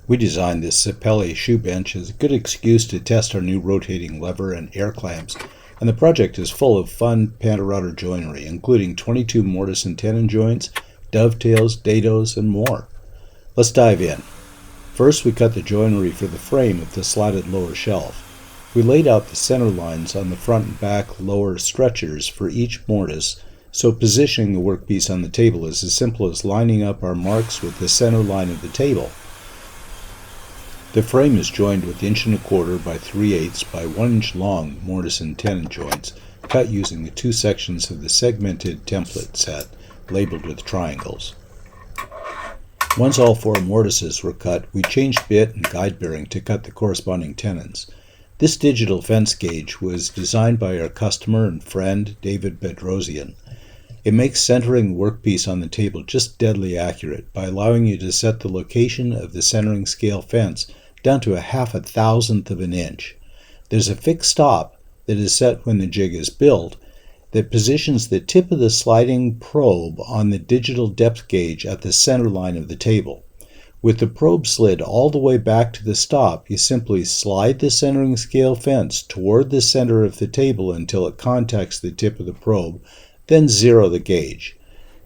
We designed this Sapelli shoe bench as a good excuse to test our new rotating lever and air clamps, and the project is full of fun PantoRouter joinery, including 22 mortise and tenon joints, dovetails, dados, and more. Let's dive in. First, we cut the joinery for the frame of the slatted lower shelf. We laid out the center lines on the front and back lower stretchers for each mortise, so positioning the workpiece on the table is as simple as lining up our marks with the center line of the table. The frame is joined with 1 1/4 by 3/8 by 1 inch long mortise and tenon joints, cut using the 2 sections of the segmented template set, labeled with triangles. Once all 4 mortises were cut, we changed bit and guide bearing to cut the corresponding tenons. This digital fence gauge was designed by our customer and friend, David Bedrosian. It makes centering the workpiece on the table just deadly accurate by allowing you to set the location of the centering scale fence down to a 1/1000th of an inch. There's a fixed stop that is set when the jig is built that positions the tip of the sliding probe on the digital depth gauge at the center line of the table. With the probe slid all the way back to the stop, you simply slide the centering scale fence toward the center of the table until it contacts the tip of the probe, then zero the gauge.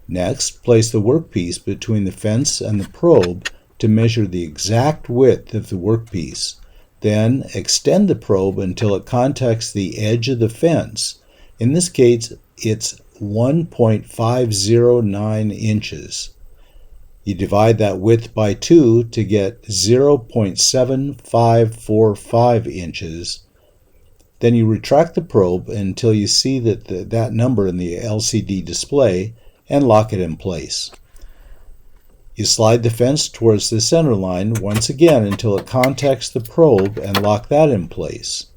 Next, place the workpiece between the fence and the probe to measure the exact width of the workpiece. Then, extend the probe until it contacts the edge of the fence. In this case, it's 1.509 inches. You divide that width by 2 to get 0.7545 inches. Then you retract the probe until you see that number in the LCD display and lock it in place. You slide the fence towards the center line once again until it contacts the probe and lock that in place.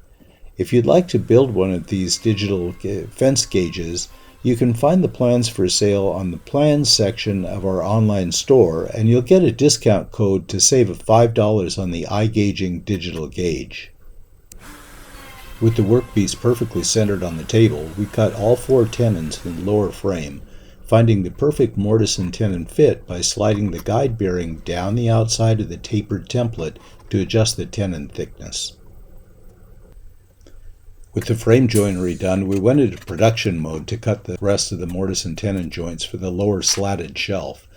If you'd like to build one of these digital fence gauges, you can find the plans for sale on the plans section of our online store, and you'll get a discount code to save $5 on the iGaging digital gauge. With the workpiece perfectly centered on the table, we cut all 4 tenons in the lower frame, finding the perfect mortise and tenon fit by sliding the guide bearing down the outside of the tapered template to adjust the tenon thickness. With the frame joinery done, we went into production mode to cut the rest of the mortise and tenon joints for the lower slatted shelf.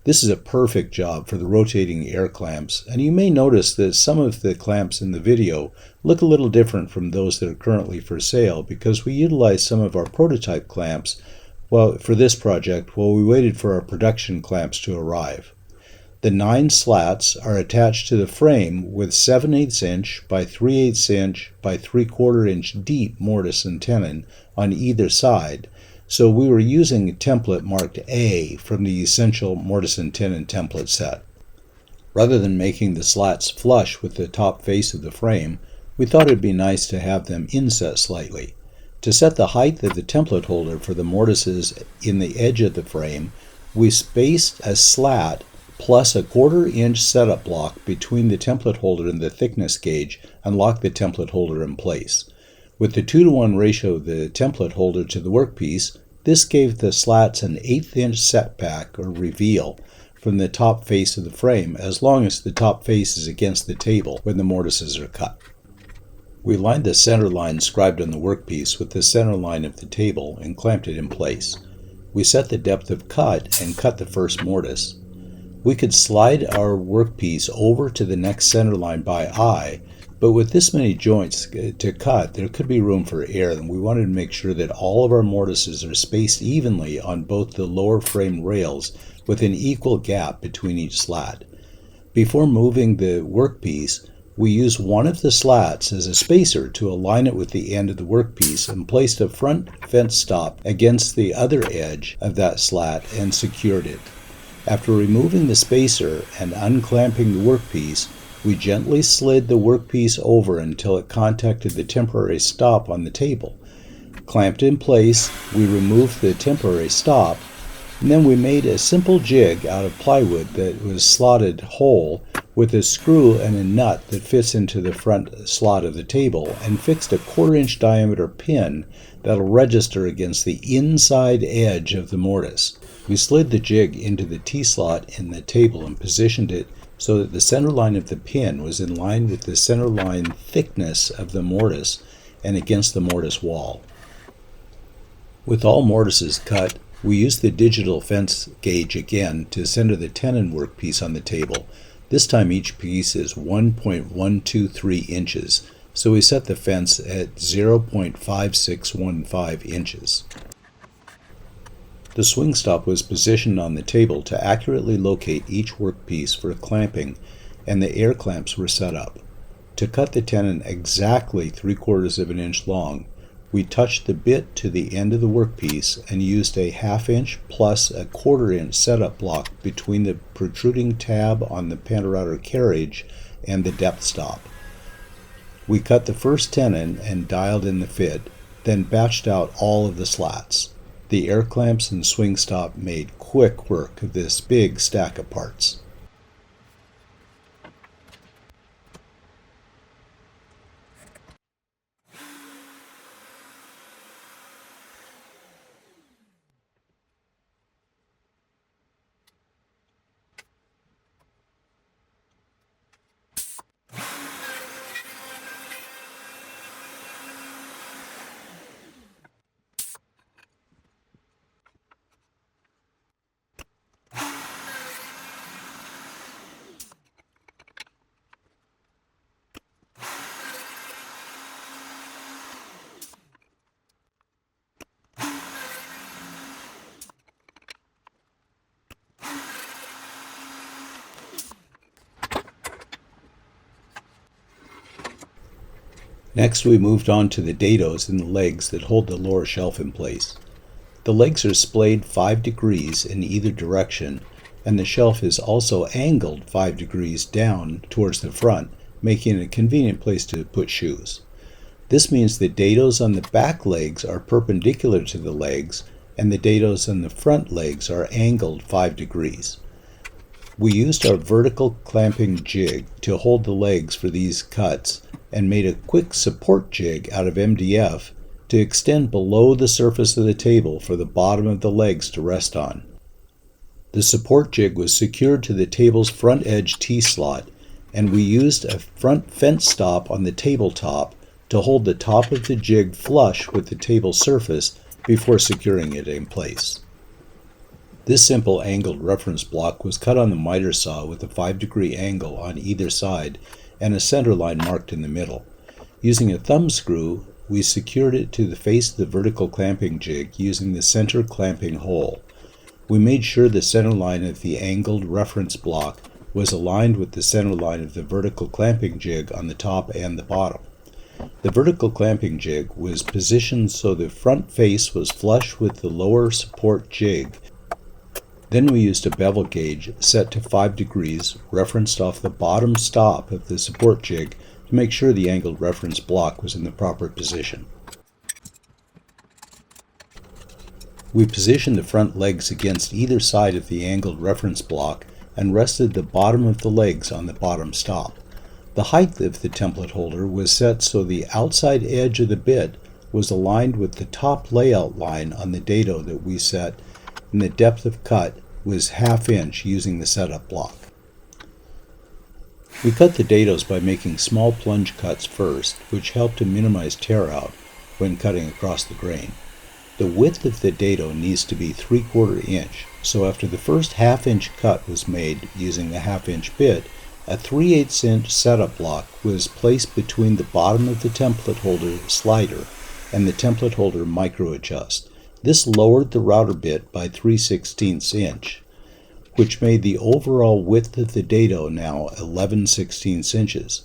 This is a perfect job for the rotating air clamps, and you may notice that some of the clamps in the video look a little different from those that are currently for sale because we utilized some of our prototype clamps for this project while we waited for our production clamps to arrive. The 9 slats are attached to the frame with 7/8 inch by 3/8 inch by 3/4 inch deep mortise and tenon on either side, so we were using a template marked A from the Essential Mortise and Tenon template set. Rather than making the slats flush with the top face of the frame, we thought it would be nice to have them inset slightly. To set the height of the template holder for the mortises in the edge of the frame, we spaced a slat plus a 1/4 inch setup block between the template holder and the thickness gauge and locked the template holder in place. With the 2:1 ratio of the template holder to the workpiece, this gave the slats an 1/8 inch setback or reveal from the top face of the frame as long as the top face is against the table when the mortises are cut. We lined the center line scribed on the workpiece with the center line of the table and clamped it in place. We set the depth of cut and cut the first mortise. We could slide our workpiece over to the next center line by eye, but with this many joints to cut, there could be room for error, and we wanted to make sure that all of our mortises are spaced evenly on both the lower frame rails with an equal gap between each slat. Before moving the workpiece, we used one of the slats as a spacer to align it with the end of the workpiece and placed a front fence stop against the other edge of that slat and secured it. After removing the spacer and unclamping the workpiece, we gently slid the workpiece over until it contacted the temporary stop on the table. Clamped in place, we removed the temporary stop, and then we made a simple jig out of plywood that was slotted whole with a screw and a nut that fits into the front slot of the table, and fixed a 1/4 inch diameter pin that'll register against the inside edge of the mortise. We slid the jig into the T-slot in the table and positioned it so that the center line of the pin was in line with the center line thickness of the mortise and against the mortise wall. With all mortises cut, we used the digital fence gauge again to center the tenon workpiece on the table. This time each piece is 1.123 inches, so we set the fence at 0.5615 inches. The swing stop was positioned on the table to accurately locate each workpiece for clamping, and the air clamps were set up. To cut the tenon exactly 3/4 of an inch long, we touched the bit to the end of the workpiece and used a 1/2 inch plus a 1/4 inch setup block between the protruding tab on the PantoRouter carriage and the depth stop. We cut the first tenon and dialed in the fit, then batched out all of the slats. The air clamps and swing stop made quick work of this big stack of parts. Next, we moved on to the dados and the legs that hold the lower shelf in place. The legs are splayed 5 degrees in either direction, and the shelf is also angled 5 degrees down towards the front, making it a convenient place to put shoes. This means the dados on the back legs are perpendicular to the legs, and the dados on the front legs are angled 5 degrees. We used our vertical clamping jig to hold the legs for these cuts and made a quick support jig out of MDF to extend below the surface of the table for the bottom of the legs to rest on. The support jig was secured to the table's front edge T-slot, and we used a front fence stop on the tabletop to hold the top of the jig flush with the table surface before securing it in place. This simple angled reference block was cut on the miter saw with a 5-degree angle on either side and a center line marked in the middle. Using a thumb screw, we secured it to the face of the vertical clamping jig using the center clamping hole. We made sure the center line of the angled reference block was aligned with the center line of the vertical clamping jig on the top and the bottom. The vertical clamping jig was positioned so the front face was flush with the lower support jig. Then we used a bevel gauge set to 5 degrees, referenced off the bottom stop of the support jig to make sure the angled reference block was in the proper position. We positioned the front legs against either side of the angled reference block and rested the bottom of the legs on the bottom stop. The height of the template holder was set so the outside edge of the bit was aligned with the top layout line on the dado that we set, and the depth of cut was 1/2 inch using the setup block. We cut the dados by making small plunge cuts first, which helped to minimize tear out when cutting across the grain. The width of the dado needs to be 3/4 inch, so after the first 1/2 inch cut was made using the 1/2 inch bit, a 3/8 inch setup block was placed between the bottom of the template holder slider and the template holder micro adjust. This lowered the router bit by 3/16 inch, which made the overall width of the dado now 11/16 inches.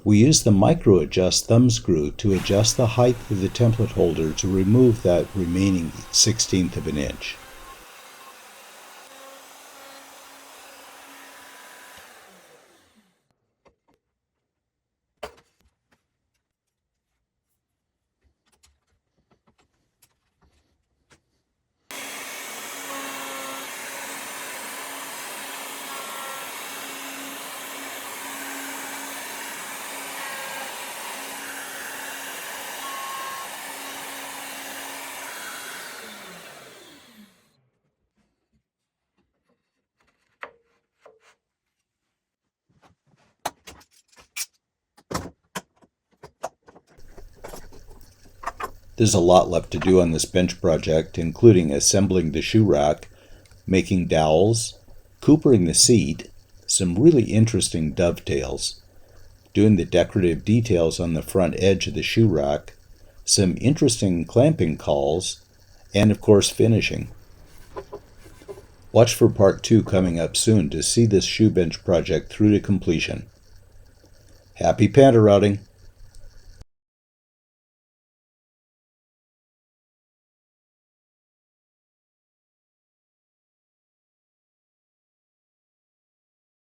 We used the micro adjust thumb screw to adjust the height of the template holder to remove that remaining 1/16 of an inch. There's a lot left to do on this bench project, including assembling the shoe rack, making dowels, coopering the seat, some really interesting dovetails, doing the decorative details on the front edge of the shoe rack, some interesting clamping calls, and of course finishing. Watch for part 2 coming up soon to see this shoe bench project through to completion. Happy PantoRouting!